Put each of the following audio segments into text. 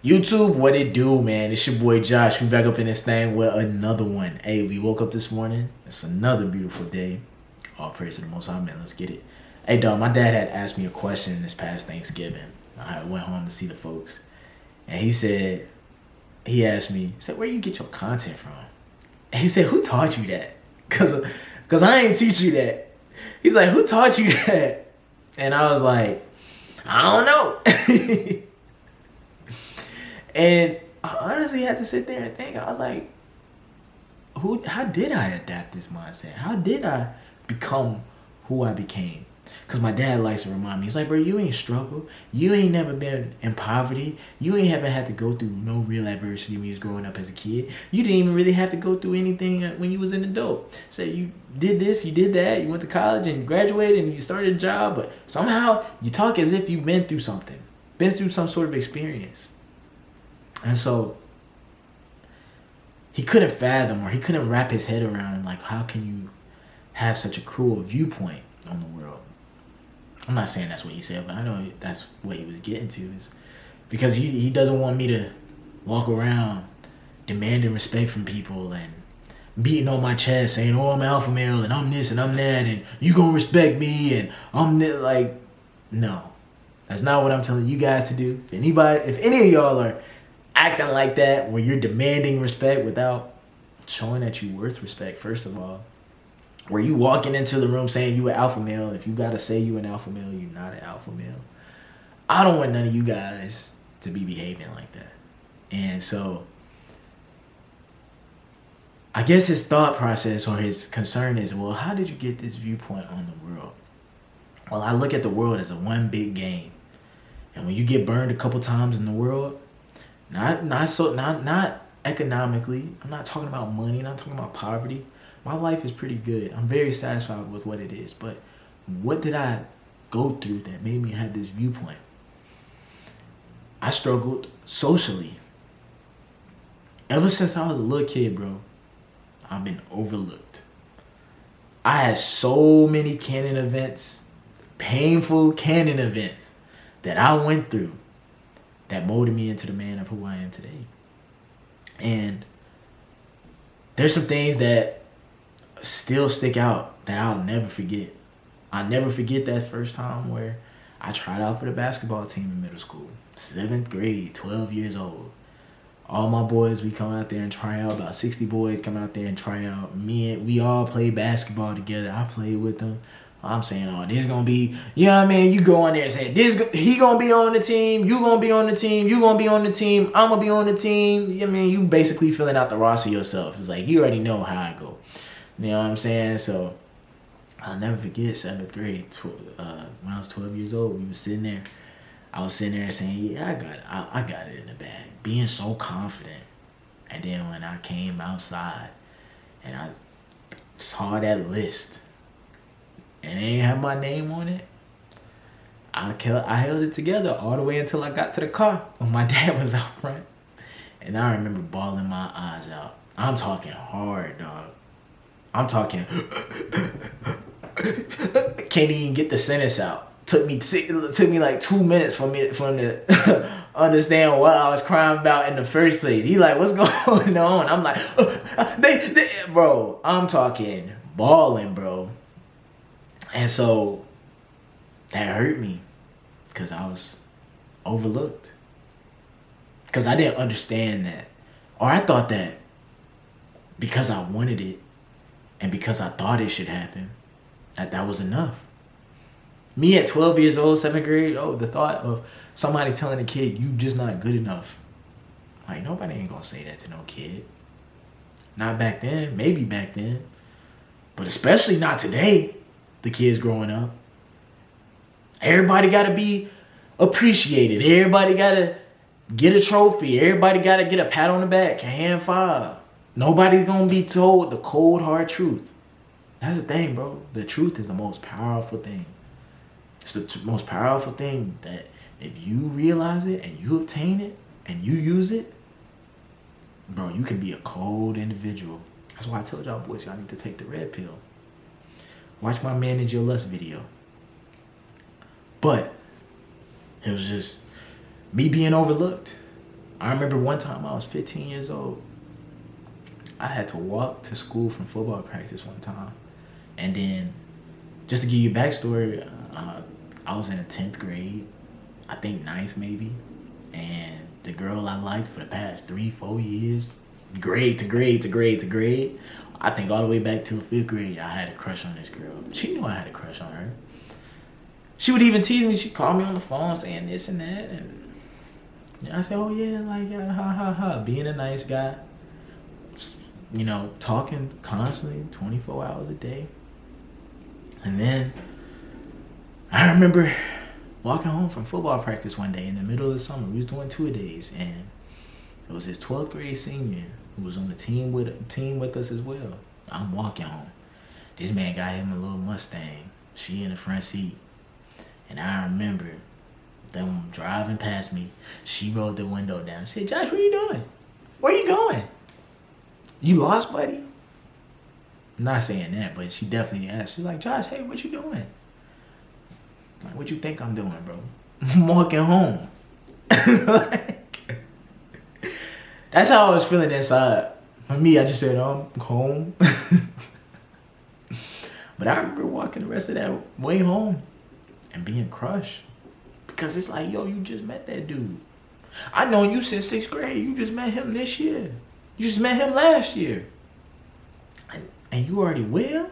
YouTube, what it do, man? It's your boy Josh. We back up in this thing with another one. Hey, we woke up this morning. It's another beautiful day. All praise to the Most High, man. Let's get it. Hey, dog, my dad had asked me a question this past Thanksgiving. I went home to see the folks. And he asked me, he said, where you get your content from? And he said, who taught you that? Cause I ain't teach you that. He's like, who taught you that? And I was like, I don't know. And I honestly had to sit there and think. I was like, how did I adapt this mindset? How did I become who I became? Because my dad likes to remind me. He's like, bro, you ain't struggled. You ain't never been in poverty. You ain't ever had to go through no real adversity when you was growing up as a kid. You didn't even really have to go through anything when you was an adult. So you did this, you did that. You went to college and you graduated and you started a job. But somehow you talk as if you've been through something. Been through some sort of experience. And so he couldn't fathom, or he couldn't wrap his head around, like, how can you have such a cruel viewpoint on the world? I'm not saying that's what he said, but I know that's what he was getting to, is because he doesn't want me to walk around demanding respect from people and beating on my chest saying, oh, I'm alpha male and I'm this and I'm that and you gonna respect me and I'm this. Like, no, that's not what I'm telling you guys to do. If any of y'all are acting like that, where you're demanding respect without showing that you worth respect, first of all, where you walking into the room saying you an alpha male, if you gotta say you an alpha male, you're not an alpha male. I don't want none of you guys to be behaving like that. And so I guess his thought process or his concern is, well, how did you get this viewpoint on the world? Well, I look at the world as a one big game. And when you get burned a couple times in the world, not economically, I'm not talking about money, not talking about poverty. My life is pretty good. I'm very satisfied with what it is. But what did I go through that made me have this viewpoint? I struggled socially. Ever since I was a little kid, bro, I've been overlooked. I had so many canon events, painful canon events, that I went through that molded me into the man of who I am today. And there's some things that still stick out that I'll never forget. I'll never forget that first time where I tried out for the basketball team in middle school. 7th grade, 12 years old. All my boys, we come out there and try out. About 60 boys come out there and try out. We all play basketball together. I played with them. I'm saying, oh, this gonna be, you know what I mean? You go on there and say, he gonna be on the team, you gonna be on the team, you gonna be on the team, I'm gonna be on the team. You know what I mean? You basically filling out the roster yourself. It's like, you already know how I go. You know what I'm saying? So I'll never forget 7th grade, when I was 12 years old, we was sitting there. I was sitting there saying, yeah, I got it in the bag. Being so confident. And then when I came outside and I saw that list, and they ain't have my name on it, I held it together all the way until I got to the car when my dad was out front. And I remember bawling my eyes out. I'm talking hard, dog. I'm talking can't even get the sentence out. Took me like 2 minutes for him to understand what I was crying about in the first place. He like, what's going on? I'm like, bro, I'm talking bawling, bro. And so that hurt me because I was overlooked. Because I didn't understand that. Or I thought that because I wanted it and because I thought it should happen, that was enough. Me at 12 years old, 7th grade, the thought of somebody telling a kid, you just not good enough. Like, nobody ain't gonna say that to no kid. Not back then, maybe back then. But especially not today. The kids growing up. Everybody got to be appreciated. Everybody got to get a trophy. Everybody got to get a pat on the back, a hand five. Nobody's going to be told the cold, hard truth. That's the thing, bro. The truth is the most powerful thing. It's the most powerful thing that if you realize it and you obtain it and you use it, bro, you can be a cold individual. That's why I told y'all boys, y'all need to take the red pill. Watch my Manage Your Lust video. But it was just me being overlooked. I remember one time I was 15 years old. I had to walk to school from football practice one time. And then, just to give you a backstory, I was in the 10th grade, I think ninth maybe. And the girl I liked for the past 3-4 years, grade to grade to grade to grade, I think all the way back till 5th grade, I had a crush on this girl. She knew I had a crush on her. She would even tease me. She'd call me on the phone saying this and that. And I said, oh yeah, like, yeah, ha ha ha. Being a nice guy. You know, talking constantly, 24 hours a day. And then I remember walking home from football practice one day in the middle of the summer. We was doing 2-a-days, and it was this 12th grade senior who was on the team with us as well. I'm walking home. This man got him a little Mustang. She in the front seat. And I remember them driving past me. She rolled the window down. She said, Josh, what are you doing? Where are you going? You lost, buddy? I'm not saying that, but she definitely asked. She's like, Josh, hey, what you doing? I'm like, what you think I'm doing, bro? I'm walking home. Like, that's how I was feeling inside. For me, I just said, I'm home. But I remember walking the rest of that way home and being crushed. Because it's like, yo, you just met that dude. I known you since 6th grade. You just met him this year. You just met him last year. And you already with him?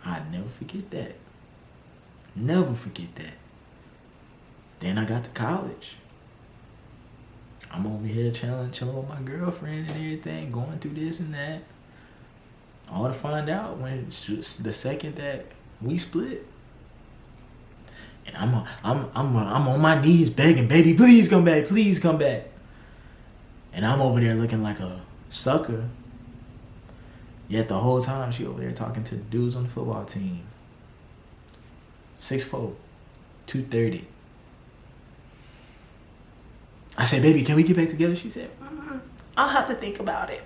I'd never forget that. Never forget that. Then I got to college. I'm over here chilling with my girlfriend and everything, going through this and that. All to find out when the second that we split. And I'm on my knees begging, baby, please come back, please come back. And I'm over there looking like a sucker. Yet the whole time she over there talking to the dudes on the football team. 6'4", 230. I said, baby, can we get back together? She said, I'll have to think about it.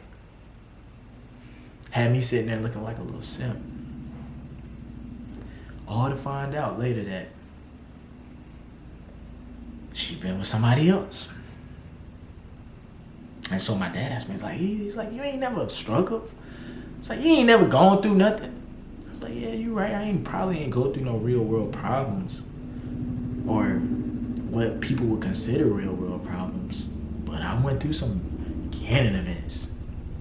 Had me sitting there looking like a little simp. All to find out later that she'd been with somebody else. And so my dad asked me, he's like, you ain't never struggled? It's like, you ain't never gone through nothing? I was like, yeah, you right. I probably ain't go through no real world problems. Or what people would consider real world problems. But I went through some canon events.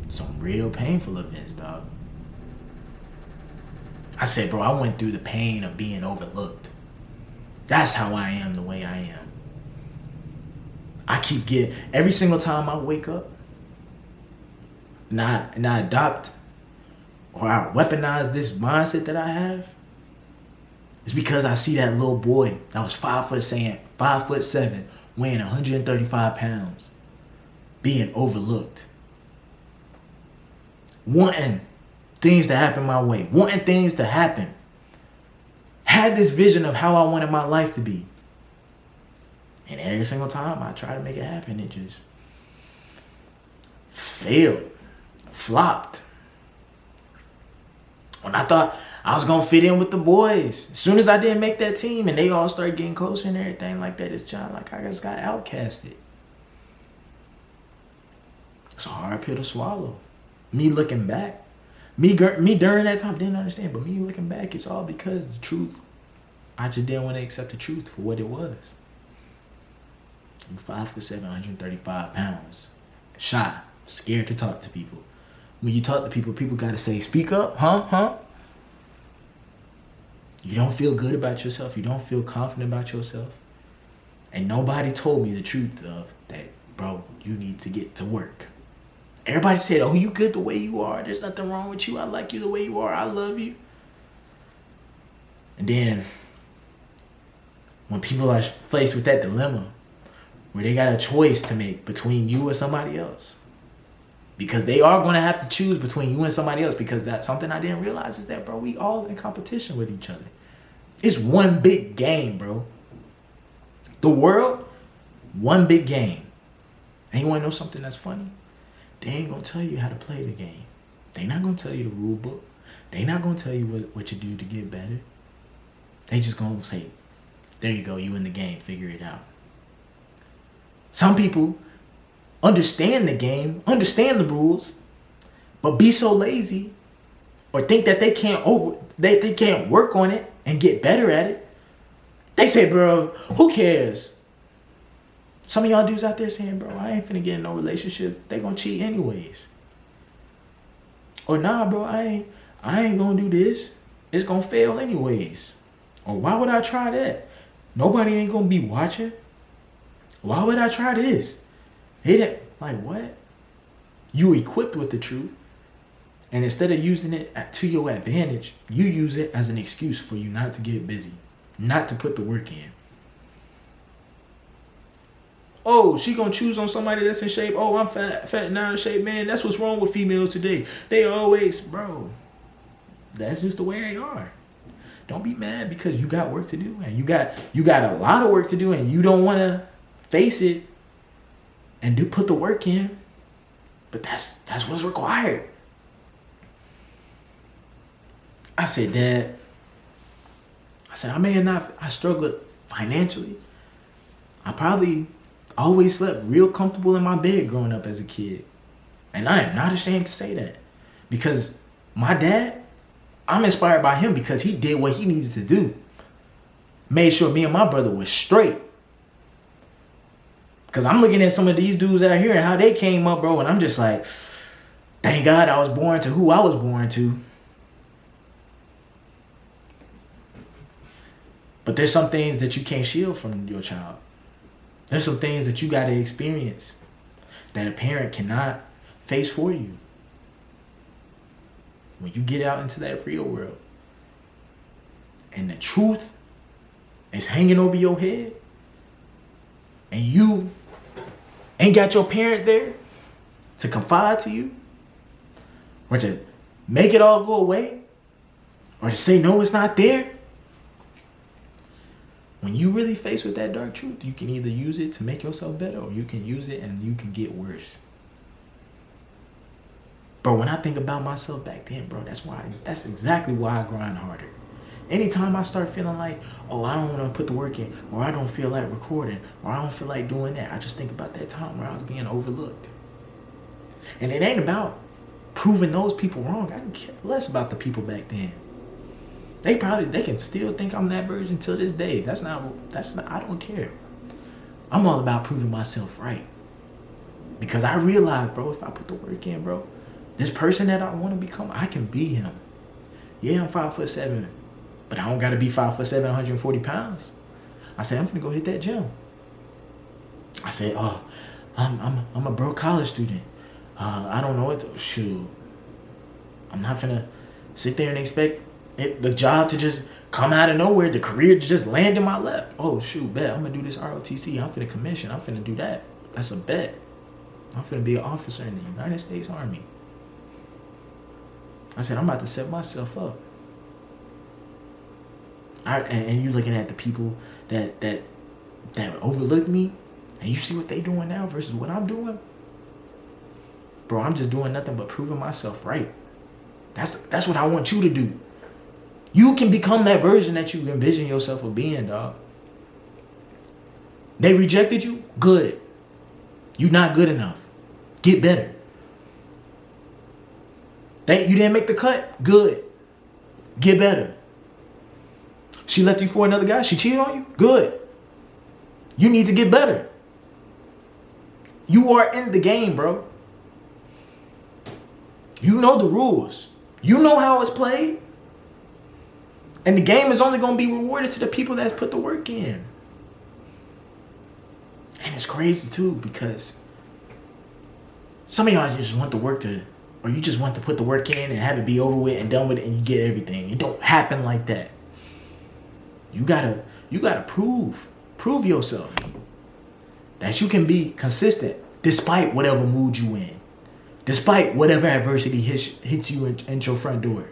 Some real painful events, dog. I said, bro, I went through the pain of being overlooked. That's how I am the way I am. I keep getting, every single time I wake up, and I adopt or I weaponize this mindset that I have, it's because I see that little boy that was 5'7", weighing 135 pounds, being overlooked. Wanting things to happen my way. Wanting things to happen. Had this vision of how I wanted my life to be. And every single time I try to make it happen, it just failed. Flopped. When I thought I was going to fit in with the boys. As soon as I didn't make that team and they all started getting closer and everything like that, it's just like I just got outcasted. It's a hard pill to swallow. Me looking back. Me during that time didn't understand. But me looking back, it's all because the truth. I just didn't want to accept the truth for what it was. I'm 5'7", 135 pounds. Shy. Scared to talk to people. When you talk to people, people got to say, speak up, huh? You don't feel good about yourself. You don't feel confident about yourself. And nobody told me the truth of that, bro, you need to get to work. Everybody said, oh, you good the way you are. There's nothing wrong with you. I like you the way you are. I love you. And then when people are faced with that dilemma where they got a choice to make between you and somebody else, because they are going to have to choose between you and somebody else, because that's something I didn't realize is that, bro, we all in competition with each other. It's one big game, bro. The world, one big game. And you want to know something that's funny? They ain't going to tell you how to play the game. They not going to tell you the rule book. They not going to tell you what you do to get better. They just going to say, there you go, you in the game, figure it out. Some people understand the game, understand the rules, but be so lazy or think that they can't work on it and get better at it. They say, bro, who cares? Some of y'all dudes out there saying, bro, I ain't finna get in no relationship. They gonna cheat anyways. Or nah, bro, I ain't gonna do this. It's gonna fail anyways. Or why would I try that? Nobody ain't gonna be watching. Why would I try this? Like what? You equipped with the truth. And instead of using it to your advantage, you use it as an excuse for you not to get busy, not to put the work in. Oh, she gonna choose on somebody that's in shape. Oh, I'm fat and out of shape, man. That's what's wrong with females today. They always, bro, that's just the way they are. Don't be mad because you got work to do and you got a lot of work to do and you don't want to face it and put the work in. But that's what's required. I said, Dad, I struggled financially. I probably always slept real comfortable in my bed growing up as a kid. And I am not ashamed to say that. Because my dad, I'm inspired by him because he did what he needed to do. Made sure me and my brother was straight. Because I'm looking at some of these dudes out here and how they came up, bro. And I'm just like, thank God I was born to who I was born to. But there's some things that you can't shield from your child. There's some things that you got to experience that a parent cannot face for you. When you get out into that real world and the truth is hanging over your head and you ain't got your parent there to confide to you or to make it all go away or to say, no, it's not there. When you really face with that dark truth, you can either use it to make yourself better or you can use it and you can get worse. Bro, when I think about myself back then, bro, that's exactly why I grind harder. Anytime I start feeling like, oh, I don't want to put the work in, or I don't feel like recording, or I don't feel like doing that, I just think about that time where I was being overlooked. And it ain't about proving those people wrong. I can care less about the people back then. They can still think I'm that version till this day. That's not, I don't care. I'm all about proving myself right. Because I realize, bro, if I put the work in, bro, this person that I want to become, I can be him. Yeah, I'm 5'7", but I don't got to be 5'7", 140 pounds. I said, I'm finna go hit that gym. I said, oh, I'm a broke college student. I don't know what to, shoot. I'm not finna sit there and expect the job to just come out of nowhere, the career to just land in my lap. Oh, shoot, bet. I'm going to do this ROTC. I'm finna commission. I'm finna do that. That's a bet. I'm finna be an officer in the United States Army. I said, I'm about to set myself up. And you looking at the people that overlooked me, and you see what they doing now versus what I'm doing. Bro, I'm just doing nothing but proving myself right. That's what I want you to do. You can become that version that you envision yourself of being, dog. They rejected you? Good. You're not good enough. Get better. You didn't make the cut? Good. Get better. She left you for another guy? She cheated on you? Good. You need to get better. You are in the game, bro. You know the rules. You know how it's played. And the game is only going to be rewarded to the people that's put the work in. And it's crazy too, because some of y'all just want the work to, or you just want to put the work in and have it be over with and done with it and you get everything. It don't happen like that. You gotta prove yourself that you can be consistent despite whatever mood you in, despite whatever adversity hits you at your front door.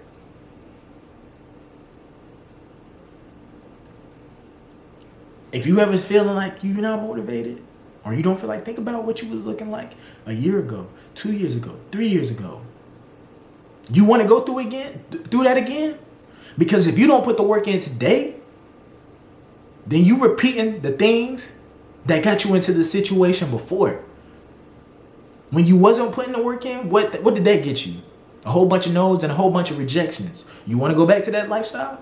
If you ever feeling like you're not motivated or you don't feel like, think about what you was looking like a year ago, 2 years ago, 3 years ago. You want to go through that again? Because if you don't put the work in today, then you repeating the things that got you into the situation before. When you wasn't putting the work in, what did that get you? A whole bunch of no's and a whole bunch of rejections. You want to go back to that lifestyle?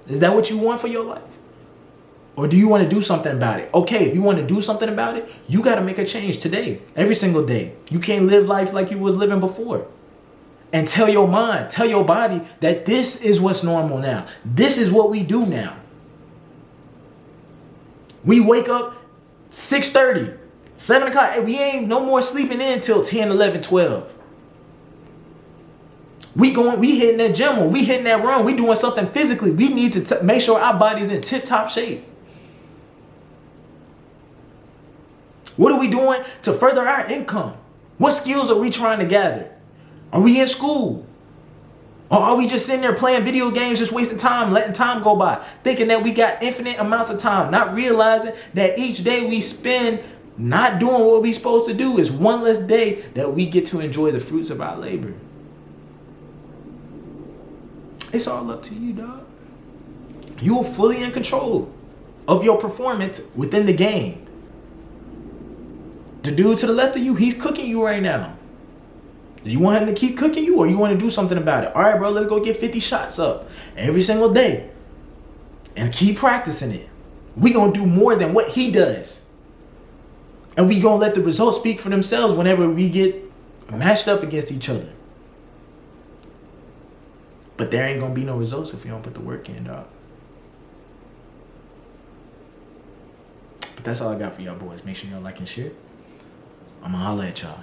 Is that what you want for your life? Or do you want to do something about it? Okay, if you want to do something about it, you got to make a change today, every single day. You can't live life like you was living before. And tell your mind, tell your body that this is what's normal now. This is what we do now. We wake up 6:30, 7 o'clock. We ain't no more sleeping in till 10, 11, 12. We hitting that gym, or we hitting that run. We doing something physically. We need to make sure our body's in tip-top shape. What are we doing to further our income? What skills are we trying to gather? Are we in school? Or are we just sitting there playing video games, just wasting time, letting time go by, thinking that we got infinite amounts of time, not realizing that each day we spend not doing what we're supposed to do is one less day that we get to enjoy the fruits of our labor. It's all up to you, dog. You are fully in control of your performance within the game. The dude to the left of you, he's cooking you right now. Do you want him to keep cooking you, or you want to do something about it? All right, bro, let's go get 50 shots up every single day and keep practicing it. We going to do more than what he does. And we going to let the results speak for themselves whenever we get matched up against each other. But there ain't going to be no results if you don't put the work in, dog. But that's all I got for y'all boys. Make sure y'all like and share. I'm going to holler at y'all.